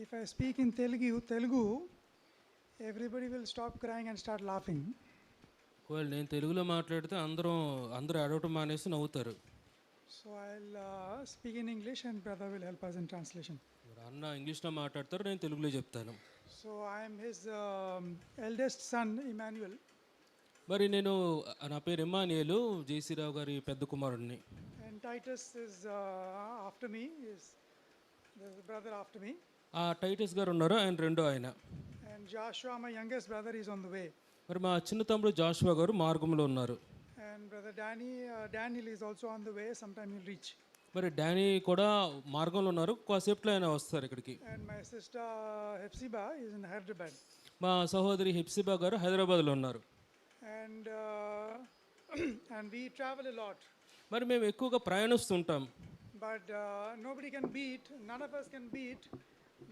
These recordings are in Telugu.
If I speak in Telugu, everybody will stop crying and start laughing. ఒకవేళ నేను తెలుగులో మాట్లాడితే అందరూ అడవటం మానేసి నవ్వుతారు. So I'll speak in English and brother will help us in translation. మరి అన్న ఇంగ్లీష్లో మాట్లాడతారు, నేను తెలుగులో చెప్తాను. So I am his eldest son, Emmanuel. మరి నా పేరు ఇమ్మానుయేలు, జేసీరావు గారి పెద్ద కుమారుడిని. And Titus is after me, is the brother after me. ఆ టైటస్ గారు ఉన్నారు, ఆయన రెండో ఆయన. And Joshua, my youngest brother, is on the way. మరి మా చిన్న తమ్ముడు జాషువా గారు మార్గంలో ఉన్నారు. And brother Daniel is also on the way. Sometime he'll reach. మరి డానీ కూడా మార్గంలో ఉన్నారు, కాసేపులో ఆయన వస్తారు ఇక్కడికి. And my sister Hepzibah is in Hyderabad. మా సహోదరి హెప్సిబా గారు హైదరాబాద్లో ఉన్నారు. And and we travel a lot. మరి మేము ఎక్కువగా ప్రయాణిస్తుంటాం. But nobody can beat, none of us can beat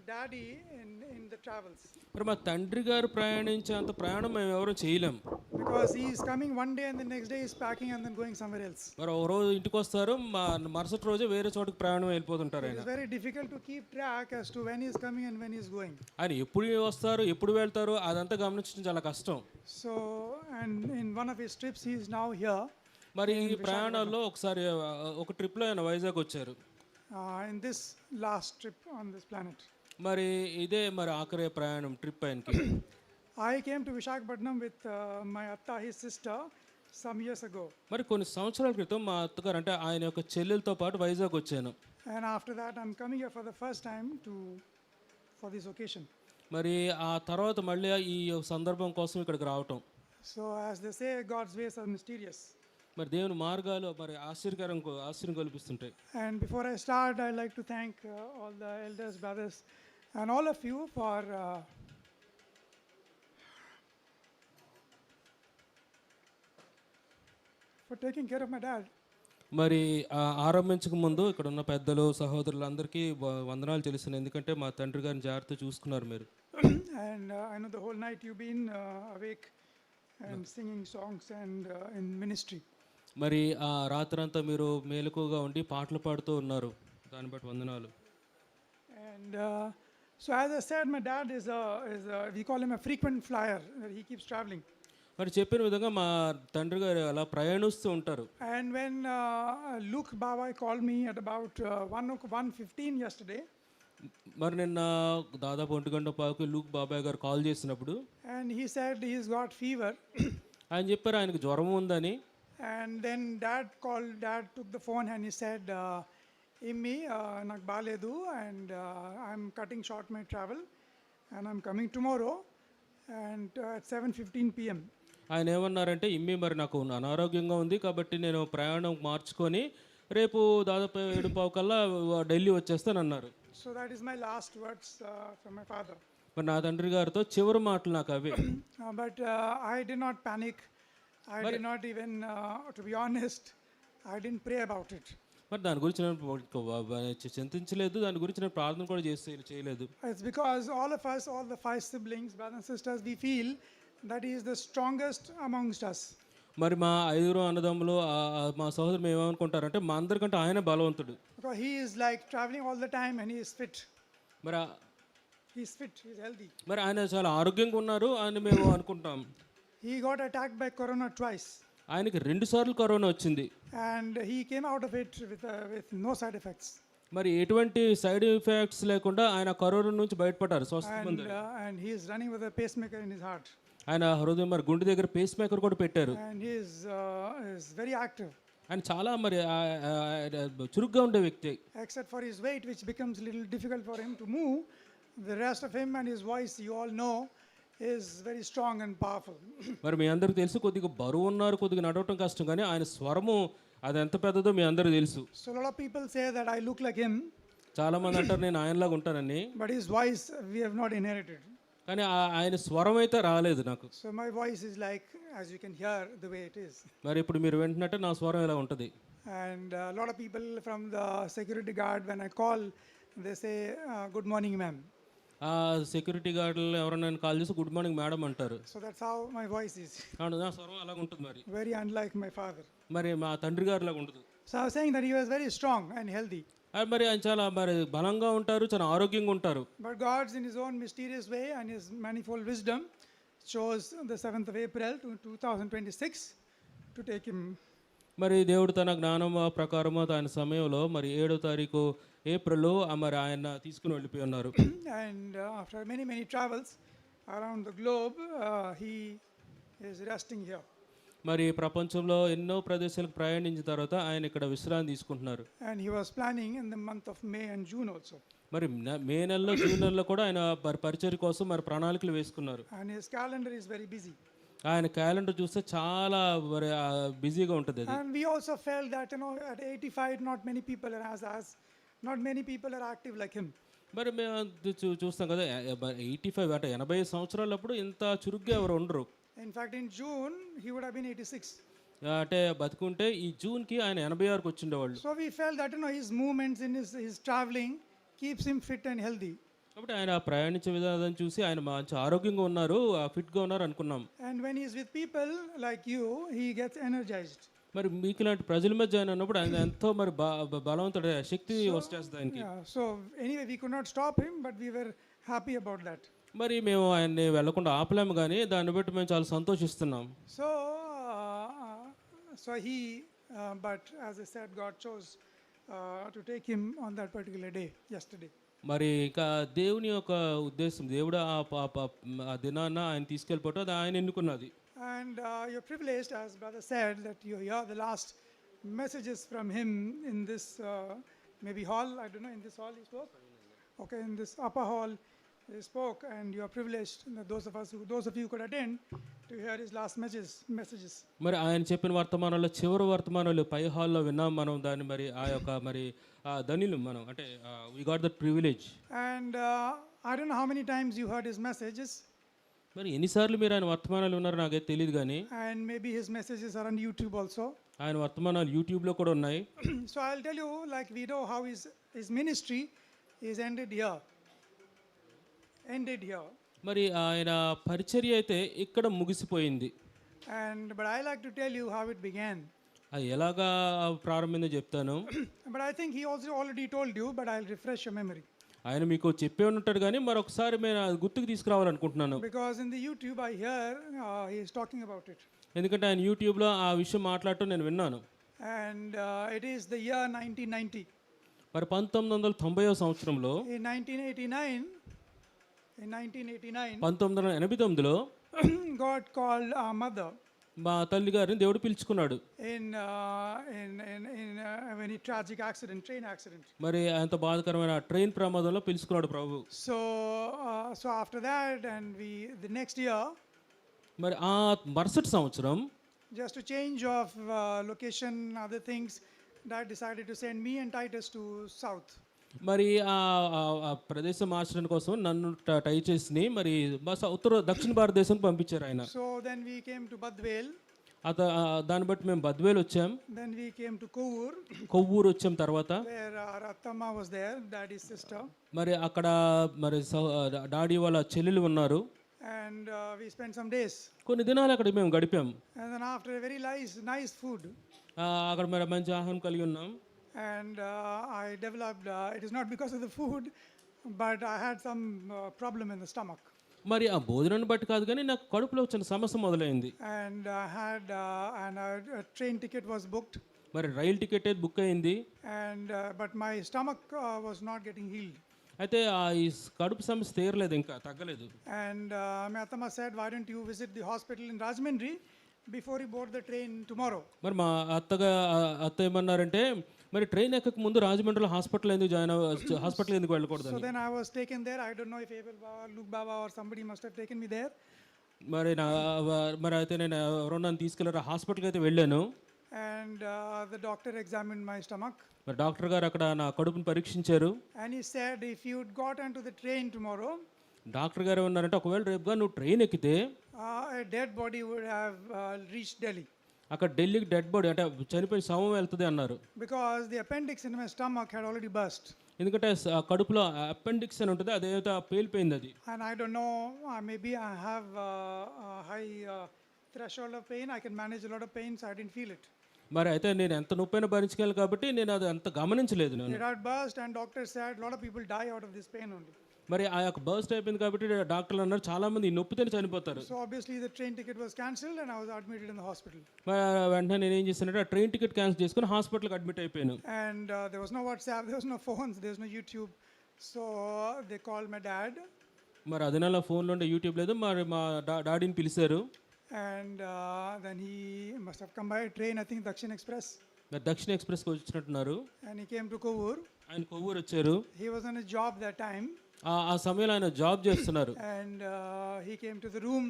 daddy in the travels. మరి మా తండ్రి గారు ప్రయాణించేంత ప్రయాణం మేము ఎవరు చేయలేం. Because he is coming one day and the next day is packing and then going somewhere else. మరి ఒక రోజు ఇంటికి వస్తారు, మరుసటి రోజే వేరే చోటుకు ప్రయాణం వెళ్ళిపోతుంటారు. It is very difficult to keep track as to when he is coming and when he is going. ఆయన ఎప్పుడు వస్తారు, ఎప్పుడు వెళ్తారు, అదంతా గమనించడం చాలా కష్టం. So and in one of his trips he is now here. మరి ఈ ప్రయాణాల్లో ఒకసారి ఒక ట్రిప్లో ఆయన వైజాగ్ వచ్చారు. In this last trip on this planet. మరి ఇదే మరి ఆఖరి ప్రయాణం ట్రిప్ ఆయనకి. I came to Visakhapatnam with my atta, his sister, some years ago. మరి కొన్ని సంవత్సరాల క్రితం మా అత్తగారు అంటే ఆయన యొక్క చెల్లెలతో పాటు వైజాగ్ వచ్చాను. And after that I'm coming here for the first time for this occasion. మరి ఆ తర్వాత మళ్ళీ ఈ సందర్భం కోసం ఇక్కడికి రావటం. So as they say, God's ways are mysterious. మరి దేవుని మార్గాలు మరి ఆశ్చర్యం కల్పిస్తుంటాయి. And before I start, I'd like to thank all the elders, brothers, and all of you for taking care of my dad. మరి ఆరంభించక ముందు ఇక్కడ ఉన్న పెద్దలు సహోదరులందరికీ వందనాలు తెలుస్తున్నాయి, ఎందుకంటే మా తండ్రి గారిని జాగ్రత్త చూసుకున్నారు మీరు. And I know the whole night you've been awake and singing songs and in ministry. మరి ఆ రాత్రంతా మీరు మేలుకుగా ఉండి పాటలు పాడుతూ ఉన్నారు, దాన్ని బట్టి వందనాలు. And so as I said, my dad is we call him a frequent flyer. He keeps traveling. మరి చెప్పిన విధంగా మా తండ్రి గారు అలా ప్రయాణిస్తూ ఉంటారు. And when Luke Baba called me at about 1:15 yesterday. మరి నిన్న దాదాపు 1:15కి లూక్ బాబాయ్ గారు కాల్ చేసినప్పుడు And he said he's got fever. ఆయన చెప్పారు ఆయనకు జ్వరం ఉందని. And then dad took the phone and he said, Immi, నాకు బాలేదు and I'm cutting short my travel and I'm coming tomorrow and at 7:15 p.m. ఆయన ఏమన్నారంటే, ఇమ్మి మరి నాకు అనారోగ్యంగా ఉంది కాబట్టి నేను ప్రయాణం మార్చుకొని రేపు దాదాపు 7:15 కల్లా Delhi వచ్చేస్తానన్నారు. So that is my last words from my father. మరి నా తండ్రి గారితో చివరి మాటలు నాకు అవే. But I did not panic. I did not even, to be honest, I didn't pray about it. మరి దాని గురించి నేను చింతించలేదు, దాని గురించి నేను ప్రార్థన కూడా చేయలేదు. It's because all of us, all the 5 siblings, brothers and sisters, we feel that he is the strongest amongst us. మరి మా 5 అన్నదమ్ములు మా సహోదరులు ఏమనుకుంటారంటే మా అందరికంటే ఆయన బలవంతుడు. Because he is like traveling all the time and he is fit. మరి He's fit, he's healthy. మరి ఆయన చాలా ఆరోగ్యంగా ఉన్నారు అని మేము అనుకుంటాం. He got attacked by corona twice. ఆయనకి 2 సార్లు కరోనా వచ్చింది. And he came out of it with no side effects. మరి ఎటువంటి సైడ్ ఎఫెక్ట్స్ లేకుండా ఆయన కరోనా నుంచి బయటపడ్డారు, స్వస్థ. And he is running with a pacemaker in his heart. ఆయన హృదయం మరి గుండె దగ్గర పేస్ మేకర్ కూడా పెట్టారు. And he is very active. ఆయన చాలా మరి చురుగ్గా ఉండే వ్యక్తి. Except for his weight, which becomes a little difficult for him to move, the rest of him and his voice, you all know, is very strong and powerful. మరి మీ అందరికీ తెలుసు, కొద్దిగా బరువు ఉన్నారు, కొద్దిగా నడవటం కష్టం, కానీ ఆయన స్వరము అది ఎంత పెద్దదో మీ అందరికీ తెలుసు. So a lot of people say that I look like him. చాలా మంది అంటారు నేను ఆయనలాగా ఉంటానని. But his voice we have not inherited. కానీ ఆయన స్వరం అయితే రాలేదు నాకు. So my voice is like, as you can hear, the way it is. మరి ఇప్పుడు మీరు వింటున్నట్టే నా స్వరం ఇలా ఉంటుంది. And a lot of people from the security guard, when I call, they say, good morning ma'am. సెక్యూరిటీ గార్డులు ఎవరైనా కాల్ చేసి గుడ్ మార్నింగ్ మేడం అంటారు. So that's how my voice is. నా స్వరం అలాగ ఉంటుంది. మరి very unlike my father. మరి మా తండ్రి గారు లాగా ఉండదు. So I was saying that he was very strong and healthy. మరి ఆయన చాలా మరి బలంగా ఉంటారు, చాలా ఆరోగ్యంగా ఉంటారు. But God's in His own mysterious way and His manifold wisdom chose the 7th of April to 2026 to take him. మరి దేవుడు తన జ్ఞానం ప్రకారము ఆయన సమయంలో మరి 7వ తారీఖు ఏప్రిల్ మరి ఆయన తీసుకుని వెళ్ళిపోయి ఉన్నారు. And after many travels around the globe, he is resting here. మరి ప్రపంచంలో ఎన్నో ప్రదేశాలకు ప్రయాణించిన తర్వాత ఆయన ఇక్కడ విశ్రాంతి తీసుకుంటున్నారు. And he was planning in the month of May and June also. మరి మే నెలలో జూన్ నెలలో కూడా ఆయన పరిచర్య కోసం మరి ప్రణాళికలు వేసుకున్నారు. And his calendar is very busy. ఆయన క్యాలెండర్ చూస్తే చాలా మరి బిజీగా ఉంటుంది అది. And we also felt that at 85 not many people are not many people are active like him. మరి మేము చూస్తాం కదా 85 అంటే 80 సంవత్సరాలప్పుడు ఇంత చురుగ్గా ఎవరు ఉండరు. In fact, in June he would have been 86. అంటే బతుకుంటే ఈ జూన్కి ఆయన 86కి వచ్చిండేవాళ్ళు. So we felt that his movements in his traveling keeps him fit and healthy. కాబట్టి ఆయన ప్రయాణించే విధానం చూసి ఆయన మంచి ఆరోగ్యంగా ఉన్నారు, ఫిట్గా ఉన్నారు అనుకున్నాం. And when he is with people like you, he gets energized. మరి మీకు ఇలాంటి ప్రజల మధ్య ఆయన ఉన్నప్పుడు ఆయన ఎంతో మరి బలవంతుడు, శక్తి వచ్చేస్తుంది ఆయనకి. So anyway, we could not stop him, but we were happy about that. మరి మేము ఆయన్ని వెళ్లకుండా ఆపలేము, కానీ దాన్ని బట్టి మేము చాలా సంతోషిస్తున్నాం. So he, but as I said, God chose to take him on that particular day, yesterday. మరి ఇంకా దేవుని యొక్క ఉద్దేశం, దేవుడు ఆ దినాన్న ఆయన తీసుకెళ్ళిపోవటం అది ఆయన ఎన్నుకున్నది. And you're privileged, as brother said, that you hear the last messages from him in this maybe hall, I don't know, in this hall he spoke? Okay, in this upper hall he spoke, and you are privileged, those of you who could attend, to hear his last messages. మరి ఆయన చెప్పిన వర్తమానాల్లో చివరి వర్తమానాలు పై హాల్లో విన్నాం మనం దాన్ని. మరి ఆ యొక్క మరి ధనిలు మనం అంటే we got that privilege. And I don't know how many times you heard his messages. మరి ఎన్నిసార్లు మీరు ఆయన వర్తమానాలు ఉన్నారో నాకైతే తెలియదు, కానీ And maybe his messages are on YouTube also. ఆయన వర్తమానాలు యూట్యూబ్లో కూడా ఉన్నాయి. So I'll tell you, like we know how his ministry is ended here. మరి ఆయన పరిచర్య అయితే ఇక్కడ ముగిసిపోయింది. But I like to tell you how it began. అది ఎలాగా ప్రారంభిందో చెప్తాను. But I think he also already told you, but I'll refresh your memory. ఆయన మీకు చెప్పే ఉంటాడు, కానీ మరొకసారి నేను గుర్తుకు తీసుకురావాలనుకుంటున్నాను. Because in the YouTube I hear he is talking about it. ఎందుకంటే ఆయన యూట్యూబ్లో ఆ విషయం మాట్లాడటం నేను విన్నాను. And it is the year 1990. మరి 1990వ సంవత్సరంలో In 1989, 1989లో God called our mother. మా తల్లి గారిని దేవుడు పిలుచుకున్నాడు. In a very tragic accident, train accident. మరి అంత బాధాకరమైన ట్రైన్ ప్రమాదంలో పిలుచుకున్నాడు ప్రభు. So after that, and the next year, మరి ఆ మరుసటి సంవత్సరం just to change of location, other things, Dad decided to send me and Titus to south. మరి ఆ ప్రదేశం మార్చడం కోసం నన్ను టై చేసి మరి దక్షిణ భారతదేశం పంపించారు ఆయన. So then we came to Badvel. దాన్ని బట్టి మేము బద్వేల్ వచ్చాం. Then we came to Kovur. Kovvur వచ్చాం తర్వాత. Where Rattama was there, Daddy's sister. మరి అక్కడ మరి డాడీ వాళ్ళ చెల్లెలు ఉన్నారు. And we spent some days. కొన్ని దినాలు అక్కడ మేము గడిపాం. And then after a very nice food. అక్కడ మరి మంచి ఆహారం కలిగి ఉన్నాం. And I developed, it is not because of the food, but I had some problem in the stomach. మరి ఆ భోజనాన్ని బట్టి కాదు, కానీ నాకు కడుపులో వచ్చిన సమస్య మొదలైంది. And I had a train ticket was booked. మరి రైలు టికెట్ బుక్ అయింది. And but my stomach was not getting healed. అయితే ఈ కడుపు సమస్య తీరలేదు, ఇంకా తగ్గలేదు. And my Atama said, why don't you visit the hospital in Rajahmundry before you board the train tomorrow? మరి మా అత్త ఏమన్నారంటే, మరి ట్రైన్ ఎక్కక ముందు రాజమండ్రిలో హాస్పిటల్ ఎందుకు వెళ్ళకూడదు. So then I was taken there. I don't know if Abel Baba, Luke Baba or somebody must have taken me there. మరి అయితే నేను ఎవరో నన్ను తీసుకెళ్లారు, హాస్పిటల్కి అయితే వెళ్ళాను. And the doctor examined my stomach. మరి డాక్టర్ గారు అక్కడ నా కడుపుని పరీక్షించారు. And he said, if you'd got onto the train tomorrow, doctor గారు ఏమన్నారంటే, ఒకవేళ రేపుగా నువ్వు ట్రైన్ ఎక్కితే a dead body would have reached Delhi. అక్కడ ఢిల్లీకి డెడ్ బాడీ అంటే చనిపోయిన శవం వెళ్తుంది అన్నారు. Because the appendix in my stomach had already burst. ఎందుకంటే కడుపులో అపెండిక్స్ అని ఉంటుంది, అదేదో పేలిపోయింది అది. And I don't know, maybe I have a high threshold of pain. I can manage a lot of pain, so I didn't feel it. మరి అయితే నేను ఎంత నొప్పైనా భరించగలను కాబట్టి నేను అది అంత గమనించలేదు నేను. It had burst, and doctors said a lot of people die out of this pain only. మరి ఆ యొక్క బర్స్ట్ అయిపోయింది కాబట్టి డాక్టర్లు అన్నారు చాలా మంది ఈ నొప్పితోనే చనిపోతారు. So obviously the train ticket was cancelled, and I was admitted in the hospital. మరి వెంటనే నేను ఏం చేశానంటే ఆ ట్రైన్ టికెట్ క్యాన్సిల్ చేసుకుని హాస్పిటల్కి అడ్మిట్ అయిపోయాను. And there was no WhatsApp, there was no phones, there was no YouTube. So they called my dad, మరి అది నెల ఫోన్లో ఉండే యూట్యూబ్ లేదు. మరి మా డాడీని పిలిచారు. and then he must have come by train, I think Dakshin Express, మరి దక్షిణ ఎక్స్ప్రెస్కి వచ్చినట్టున్నారు. and he came to Kovur. ఆయన కొవ్వూరు వచ్చారు. He was on a job that time, ఆ సమయంలో ఆయన జాబ్ చేస్తున్నారు. and he came to the room,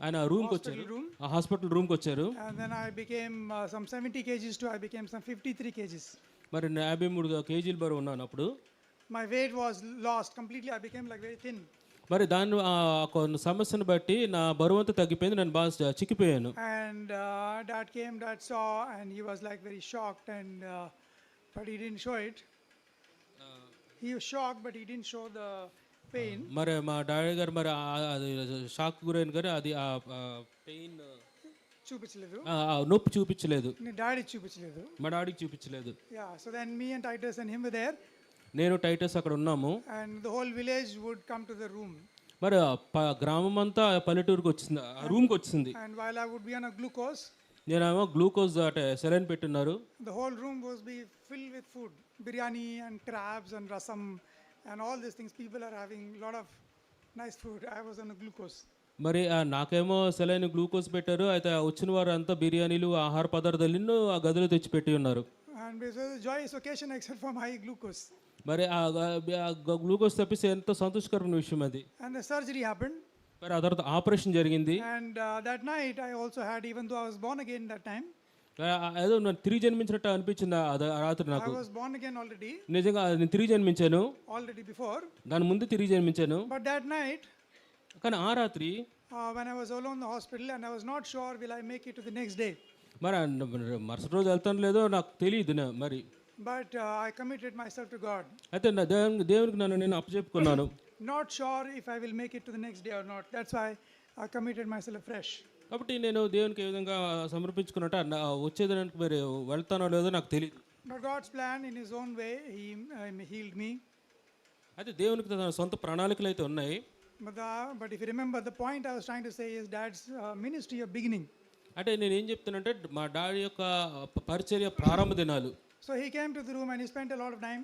ఆయన రూమ్కి వచ్చారు, hospital room, ఆ హాస్పిటల్ రూమ్కి వచ్చారు. and then I became some 70 kgs to I became some 53 kgs. మరి 53 కేజీల బరువు ఉన్నాను అప్పుడు. My weight was lost completely. I became like very thin. మరి దాన్ని కొన్ని సమస్యను బట్టి నా బరువు అంతా తగ్గిపోయింది. నేను బాగా చిక్కిపోయాను. And dad saw, and he was like very shocked, and but he didn't show it. He was shocked, but he didn't show the pain. మరి మా డాడీ గారు మరి అది షాక్ గురైన గారు అది ఆ పెయిన్ చూపించలేదు. నొప్పి చూపించలేదు. డాడీ చూపించలేదు. మా డాడీకి చూపించలేదు. Yeah, so then me and Titus and him were there, నేను టైటస్ అక్కడ ఉన్నాము. and the whole village would come to the room. మరి గ్రామం అంతా పల్లెటూరుకి వచ్చింది, ఆ రూమ్కి వచ్చింది. And while I would be on a glucose, నేనేమో గ్లూకోజ్ అంటే సెలైన్ పెట్టున్నారు. the whole room was be filled with food, biryani and crabs and rasam and all these things. People are having a lot of nice food. I was on a glucose. మరి నాకేమో సెలైన్ గ్లూకోజ్ పెట్టారు. అయితే వచ్చిన వారు అంతా బిర్యానీలు ఆహార పదార్థాలు ఎన్నో ఆ గదిలో తెచ్చిపెట్టి ఉన్నారు. And it was a joyous occasion except for my glucose. మరి ఆ గ్లూకోజ్ తప్పిస్తే ఎంతో సంతోషకరమైన విషయం అది. And the surgery happened. మరి ఆ తర్వాత ఆపరేషన్ జరిగింది. And that night I also had, even though I was born again that time, ఏదో నేను తిరిగి జన్మించినట్టు అనిపించింది ఆ రాత్రి I నాకు. was born again already నిజంగా నేను తిరిగి జన్మించాను. before. దాని ముందు తిరిగి జన్మించాను. But that night, కానీ ఆ రాత్రి when I was alone in the hospital, and I was not sure will I make it to the next day. మరి మరుసటి రోజు వెళ్తాను లేదో నాకు తెలియదు మరి. But I committed myself to God. అయితే నా దేవునికి నన్ను నేను అప్పచెప్పుకున్నాను. Not sure if I will make it to the next day or not. That's why I committed myself afresh. కాబట్టి నేను దేవునికి ఏ విధంగా సమర్పించుకున్నట్టు వచ్చేదానికి మరి వెళ్తానో లేదో నాకు తెలియదు. But God's plan, in His own way, He healed me. అయితే దేవునికి తన సొంత ప్రణాళికలు అయితే ఉన్నాయి. But if you remember, the point I was trying to say is Dad's ministry of beginning. అంటే నేను ఏం చెప్తానంటే మా డాడీ యొక్క పరిచర్య ప్రారంభ దినాలు. So he came to the room and he spent a lot of time.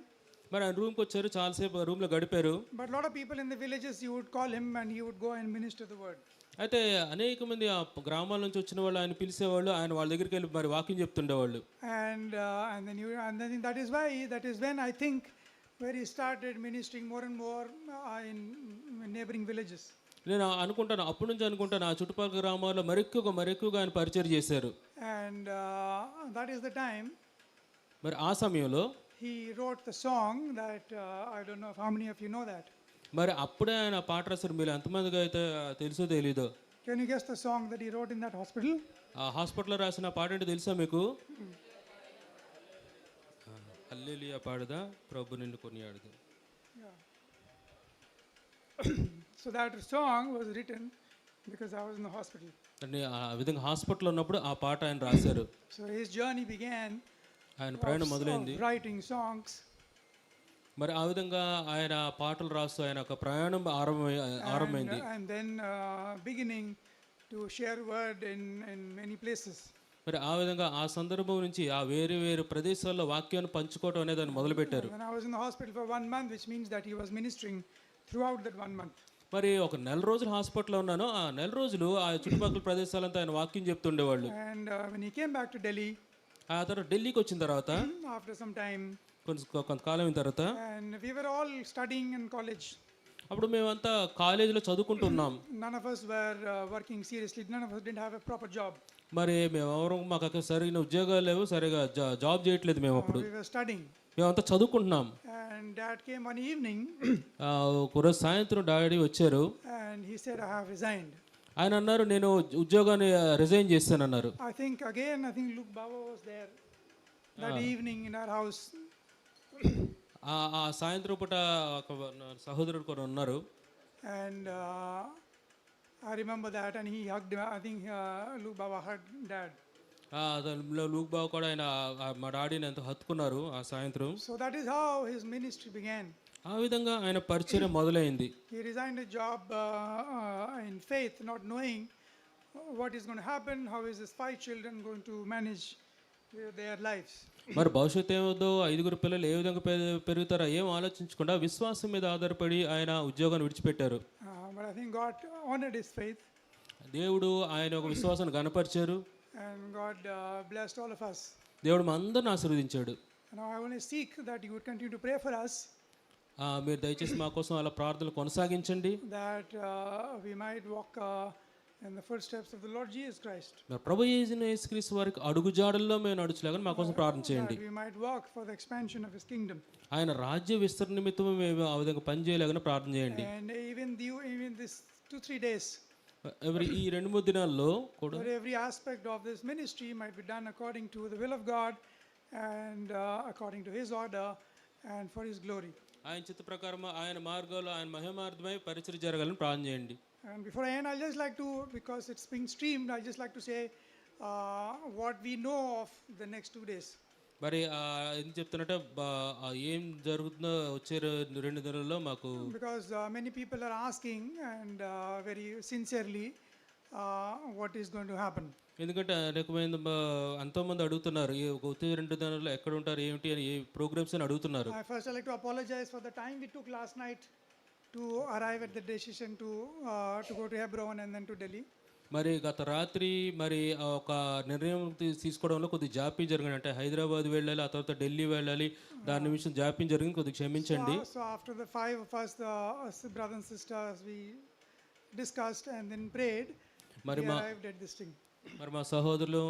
మరి ఆయన రూమ్కి వచ్చారు, చాలాసేపు రూమ్లో గడిపారు. But a lot of people in the villages, you would call him and he would go and minister the word. అయితే అనేక మంది ఆ గ్రామాల నుంచి వచ్చిన వాళ్ళు ఆయన పిలిచేవాళ్ళు, ఆయన వాళ్ళ దగ్గరికి వెళ్ళి మరి వాక్యం చెప్తుండేవాళ్ళు. And then that is when I think where he started ministering more and more in neighboring villages. నేను అనుకుంటాను, అప్పటి నుంచి అనుకుంటాను ఆ చుట్టుపక్కల గ్రామాల్లో మరెక్కువగా ఆయన పరిచయం చేశారు. And that is the time మరి ఆ సమయంలో he wrote the song that I don't know how many of you know that. మరి అప్పుడే ఆయన పాట రాశారు. మీరు ఎంతమందికి అయితే తెలుసో తెలీదో. Can you guess the song that he wrote in that hospital? ఆ హాస్పిటల్లో రాసిన పాట ఏంటో తెలుసా మీకు? హల్లెలూయా పాడదా ప్రభు నిన్ను కొనియాడదా. So that song was written because I was in the hospital. అంటే ఆ విధంగా హాస్పిటల్లో ఉన్నప్పుడు ఆ పాట ఆయన రాశారు. So his journey began. ఆయన ప్రయాణం మొదలైంది. Writing songs. మరి ఆ విధంగా ఆయన పాటలు రాస్తూ ఆయన ఒక ప్రయాణం ఆరంభమైంది. And then beginning to share word in many places. మరి ఆ విధంగా ఆ సందర్భం నుంచి ఆ వేరు ప్రదేశాల్లో వాక్యాన్ని పంచుకోవడం అనేది ఆయన మొదలుపెట్టారు. When I was in the hospital for 1 month, which means that he was ministering throughout that 1 month. మరి ఒక నెల రోజులు హాస్పిటల్లో ఉన్నాను. ఆ నెల రోజులు ఆ చుట్టుపక్కల ప్రదేశాలంతా ఆయన వాక్యం చెప్తుండేవాళ్ళు. And when he came back to Delhi, ఆ తర్వాత ఢిల్లీకి వచ్చిన తర్వాత after some time, కొంతకాలం అయిన తర్వాత, and we were all studying in college. అప్పుడు మేమంతా కాలేజీలో చదువుకుంటున్నాం. None of us were working seriously. None of us didn't have a proper job. మరి మేమెవరు మాకు అక్కడ సరైన ఉద్యోగాలు లేవు, సరిగా జాబ్ చేయట్లేదు మేము అప్పుడు. We were studying. మేమంతా చదువుకుంటున్నాం. And Dad came one evening. ఒకరోజు సాయంత్రం డాడీ వచ్చారు. And he said, I have resigned. ఆయన అన్నారు నేను ఉద్యోగాన్ని రిజైన్ చేస్తానన్నారు. I think Luke Baba was there that evening in our house. ఆ సాయంత్రం పూట ఒక సహోదరుడు కూడా ఉన్నారు. And I remember that, and he hugged. I think Luke Baba hugged Dad. దానిలో లూక్ బావ కూడా ఆయన మా డాడీని ఎంతో హత్తుకున్నారు ఆ సాయంత్రం. So that is how his ministry began. ఆ విధంగా ఆయన పరిచర్య మొదలైంది. He resigned his job in faith, not knowing what is going to happen, how is his 5 children going to manage their lives. మరి భవిష్యత్తు ఏమవుదో, 5 పిల్లలు ఏ విధంగా పెరుగుతారో ఏం ఆలోచించకుండా విశ్వాసం మీద ఆధారపడి ఆయన ఉద్యోగాన్ని విడిచిపెట్టారు. But I think God honored his faith, దేవుడు ఆయన ఒక విశ్వాసాన్ని గణపరిచారు. and God blessed all of us. దేవుడు మా అందరిని ఆశీర్వదించాడు. Now I want to seek that you would continue to pray for us, మీరు దయచేసి మా కోసం అలా ప్రార్థనలు కొనసాగించండి. that we might walk in the footsteps of the Lord Jesus Christ. మరి ప్రభు యేసుక్రీస్తు వారికి అడుగుజాడల్లో మేము నడుచులాగా మా కోసం ప్రార్థన చేయండి. That we might walk for the expansion of his kingdom. ఆయన రాజ్య విస్తరణ నిమిత్తం మేము ఆ విధంగా పనిచేయలాగా ప్రార్థన చేయండి. And even this 2-3 days, ఈ 2-3 దినాల్లో కూడా that every aspect of this ministry might be done according to the will of God and according to his order and for his glory. ఆయన చిత్త ప్రకారం ఆయన మార్గంలో ఆయన మహిమార్థమై పరిచర్య జరగాలని ప్రార్థన చేయండి. And before I end, I'll just like to, because it's being streamed, I'll just like to say what we know of the next 2 days. మరి ఏం చెప్తున్నట్టే ఏం జరుగుతుందో వచ్చే 2 దినాల్లో మాకు, Because many people are asking and very sincerely what is going to happen. ఎందుకంటే అనేకమైన ఎంతోమంది అడుగుతున్నారు వచ్చే 2 దినాల్లో ఎక్కడ ఉంటారు ఏమిటి అని, ఏ ప్రోగ్రామ్స్ అని అడుగుతున్నారు. First, I'd like to apologize for the time we took last night to arrive at the decision to go to Hebron and then to Delhi. మరి గత రాత్రి మరి ఒక నిర్ణయం తీసుకోవడంలో కొద్దిగా జాప్యం జరిగింది. అంటే హైదరాబాద్ వెళ్ళాలి, ఆ తర్వాత ఢిల్లీ వెళ్ళాలి, దాని నిమిషం జాప్యం జరిగింది, కొద్దిగా క్షమించండి. So after the 5 of us, the brothers and sisters, we discussed and then prayed. మరి We arrived at this thing. మరి మా సహోదరులు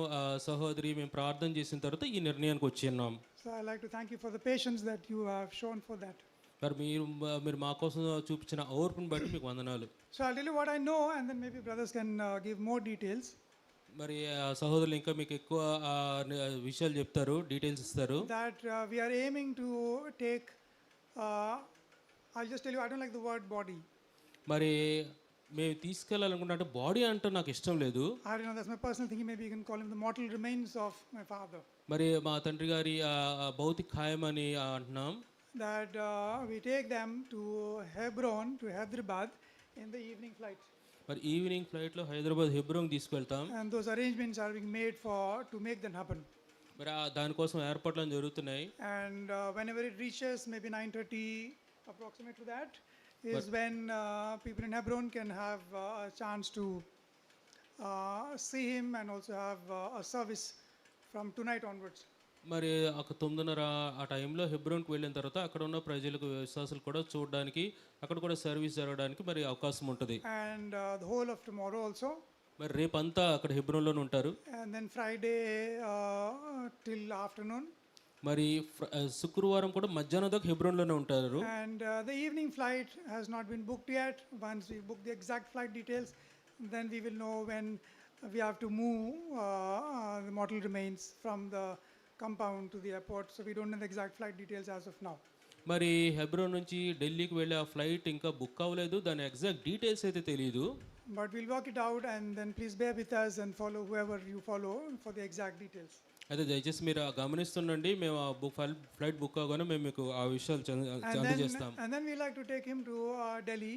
సహోదరి మేము ప్రార్థన చేసిన తర్వాత ఈ నిర్ణయానికి వచ్చి ఉన్నాం. So I'd like to thank you for the patience that you have shown for that. మరి మీరు మా కోసం చూపించిన ఓర్పుని బట్టి మీకు వందనాలు. So I'll tell you what I know and then maybe brothers can give more details. మరి సహోదరులు ఇంకా మీకు ఎక్కువ విషయాలు చెప్తారు, డీటెయిల్స్ ఇస్తారు. That we are aiming to take, I'll just tell you, I don't like the word body. మరి మేము తీసుకెళ్ళాలనుకుంటే, అంటే బాడీ అంటే నాకు ఇష్టం లేదు. I don't know, that's my personal thinking. Maybe you can call him the mortal remains of my father. మరి మా తండ్రి గారి భౌతిక ఖాయమని అంటున్నాం. That we take them to Hebron, to Hyderabad in the evening flight. మరి ఈవినింగ్ ఫ్లైట్లో హైదరాబాద్ హెబ్రోన్ తీసుకెళ్తాం. And those arrangements are being made to make them happen. మరి దానికోసం ఏర్పాట్లు జరుగుతున్నాయి. And whenever it reaches maybe 9:30 approximate to that is when people in Hebron can have a chance to see him and also have a service from tonight onwards. మరి ఒక 9:30 ఆ టైంలో హెబ్రోన్కి వెళ్ళిన తర్వాత అక్కడ ఉన్న ప్రజలకు, విశ్వాసులు కూడా చూడడానికి, అక్కడ కూడా సర్వీస్ జరగడానికి మరి అవకాశం ఉంటుంది. And the whole of tomorrow also. మరి రేపంతా అక్కడ హెబ్రోన్లోనే ఉంటారు. And then Friday till afternoon. మరి శుక్రవారం కూడా మధ్యాహ్నం దాకా హెబ్రోన్లోనే ఉంటారు. And the evening flight has not been booked yet. Once we book the exact flight details, then we will know when we have to move the mortal remains from the compound to the airport. So we don't know the exact flight details as of now. మరి హెబ్రోన్ నుంచి ఢిల్లీకి వెళ్ళే ఆ ఫ్లైట్ ఇంకా బుక్ అవ్వలేదు, దాని ఎగ్జాక్ట్ డీటెయిల్స్ అయితే తెలియదు. But we'll work it out and then please bear with us and follow whoever you follow for the exact details. అయితే దయచేసి మీరు గమనిస్తుండండి. మేము ఆ ఫ్లైట్ బుక్ అవ్వగానే మేము మీకు ఆ విషయాలు అందజేస్తాం. And then we like to take him to Delhi.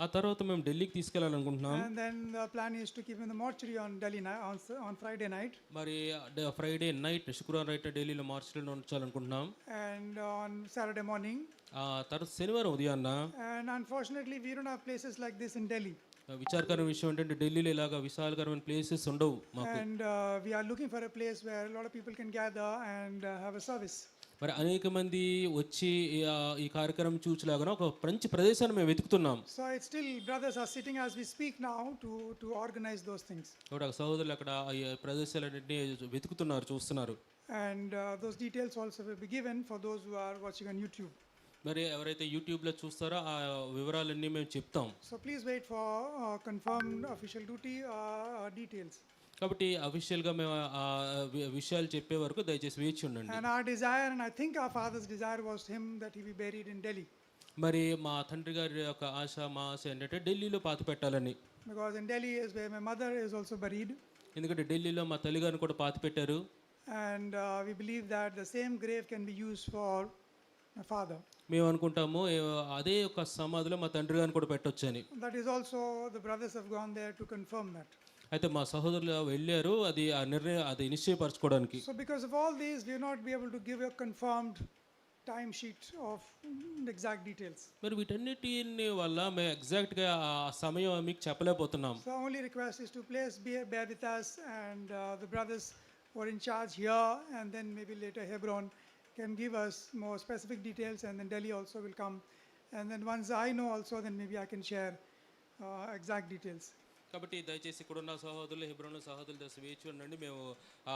ఆ తర్వాత మేము ఢిల్లీకి తీసుకెళ్ళాలనుకుంటున్నాం. And then the plan is to keep him in the mortuary on Delhi on Friday night. మరి ఫ్రైడే నైట్, శుక్రవారం నైట్ ఢిల్లీలో మార్చిలో ఉంచాలనుకుంటున్నాం. And on Saturday morning. తర్వాత శనివారం ఉదయాన్న. And unfortunately we don't have places like this in Delhi. విచారకరమైన విషయం ఏంటంటే ఢిల్లీలో ఇలాగా విశాలకరమైన ప్లేసెస్ ఉండవు మాకు. And we are looking for a place where a lot of people can gather and have a service. మరి అనేక మంది వచ్చి ఈ కార్యక్రమం చూచలాగా ఒక మంచి ప్రదేశాన్ని మేము వెతుకుతున్నాం. So it's still brothers are sitting as we speak now to organize those things. ఒక సహోదరులు అక్కడ ఈ ప్రదేశాలన్నింటినీ వెతుకుతున్నారు, చూస్తున్నారు. And those details also will be given for those who are watching on YouTube. మరి ఎవరైతే యూట్యూబ్లో చూస్తారో ఆ వివరాలన్నీ మేము చెప్తాం. So please wait for confirmed official duty details. కాబట్టి అఫీషియల్గా మేము ఆ విషయాలు చెప్పే వరకు దయచేసి వేచి ఉండండి. And our desire, and I think our father's desire was him that he be buried in Delhi. మరి మా తండ్రి గారి యొక్క ఆశ, మా ఆశ ఏంటంటే ఢిల్లీలో పాతి పెట్టాలని. Because in Delhi is where my mother is also buried. ఎందుకంటే ఢిల్లీలో మా తల్లిగారిని కూడా పాతి పెట్టారు. And we believe that the same grave can be used for my father. మేము అనుకుంటాము అదే ఒక సమాధిలో మా తండ్రి గారిని కూడా పెట్టొచ్చని. That is also, the brothers have gone there to confirm that. అయితే మా సహోదరులు వెళ్ళారు అది ఆ నిర్ణయం అది నిశ్చయపరచుకోవడానికి. So because of all these, we will not be able to give a confirmed time sheet of exact details. మరి వీటన్నిటి వల్ల మేము ఎగ్జాక్ట్గా ఆ సమయం మీకు చెప్పలేకపోతున్నాం. So our only request is to please bear with us, and the brothers who are in charge here and then maybe later Hebron can give us more specific details, and then Delhi also will come, and then once I know also, then maybe I can share exact details. కాబట్టి దయచేసి ఇక్కడ ఉన్న సహోదరులు హెబ్రోన్ సహోదరులు దశ వేచి ఉండండి, మేము ఆ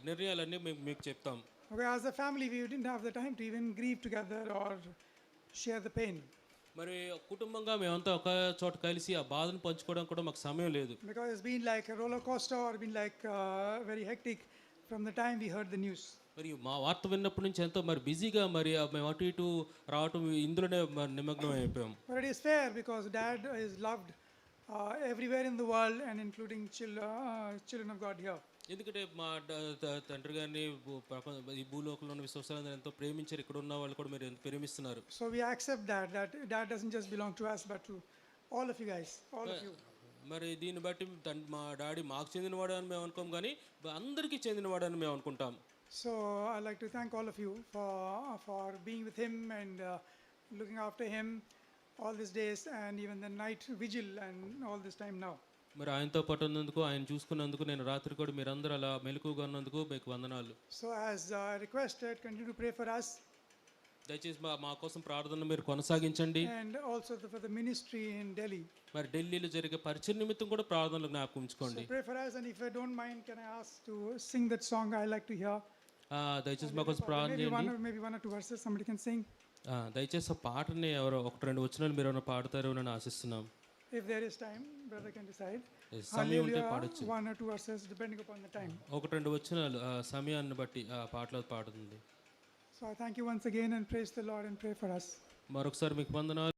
నిర్ణయాలన్నీ మేము మీకు చెప్తాం. Okay, as a family, we didn't have the time to even grieve together or share the pain, మరి కుటుంబంగా మేమంతా ఒక చోట కలిసి ఆ బాధను పంచుకోవడం కూడా మాకు సమయం లేదు. because it's been like a roller coaster, or been like very hectic from the time we heard the news. మరి మా వార్త విన్నప్పటి నుంచి ఎంతో మరి బిజీగా మరి మేము అటు ఇటు రావటం ఇందులోనే నిమగ్నం అయిపోయాం. But it is fair because Dad is loved everywhere in the world, and including children of God here. ఎందుకంటే మా తండ్రి గారిని ఈ భూలోకంలో ఉన్న విశ్వాసాలను ఎంతో ప్రేమించారు, ఇక్కడ ఉన్న వాళ్ళు కూడా మీరు ఎంత ప్రేమిస్తున్నారు. So we accept that Dad doesn't just belong to us, but to all of you guys, all of you. మరి దీన్ని బట్టి మా డాడీ మాకు చెందినవాడు అని మేము అనుకోం, కానీ అందరికీ చెందినవాడు అని మేము అనుకుంటాం. So I'd like to thank all of you for being with him and looking after him all these days, and even the night vigil and all this time now. మరి ఆయనతో పాటు ఉన్నందుకు, ఆయన చూసుకున్నందుకు, నేను రాత్రి కూడా మీరందరూ అలా మెలకుగా ఉన్నందుకు మీకు వందనాలు. So as requested, continue to pray for us, దయచేసి మా కోసం ప్రార్థన మీరు కొనసాగించండి. and also for the ministry in Delhi. మరి ఢిల్లీలో జరిగే పరిచయ నిమిత్తం కూడా ప్రార్థనలు జ్ఞాపకం ఉంచుకోండి. So pray for us, and if you don't mind, can I ask to sing that song I like to hear? దయచేసి మా కోసం ప్రార్థన చేయండి. Maybe one or two verses somebody can sing. దయచేసి ఆ పాటని ఎవరో ఒకటి రెండు వచనాలు మీరు ఏమైనా పాడతారు అని ఆశిస్తున్నాం. If there is time, brother can decide. సమయం ఉంటే Hallelujah, పాడొచ్చు. one or two verses depending upon the time. ఒకటి రెండు వచనాలు సమయాన్ని బట్టి ఆ పాటలో పాడుతుంది. So I thank you once again and praise the Lord and pray for us. మరొకసారి మీకు వందనాలు.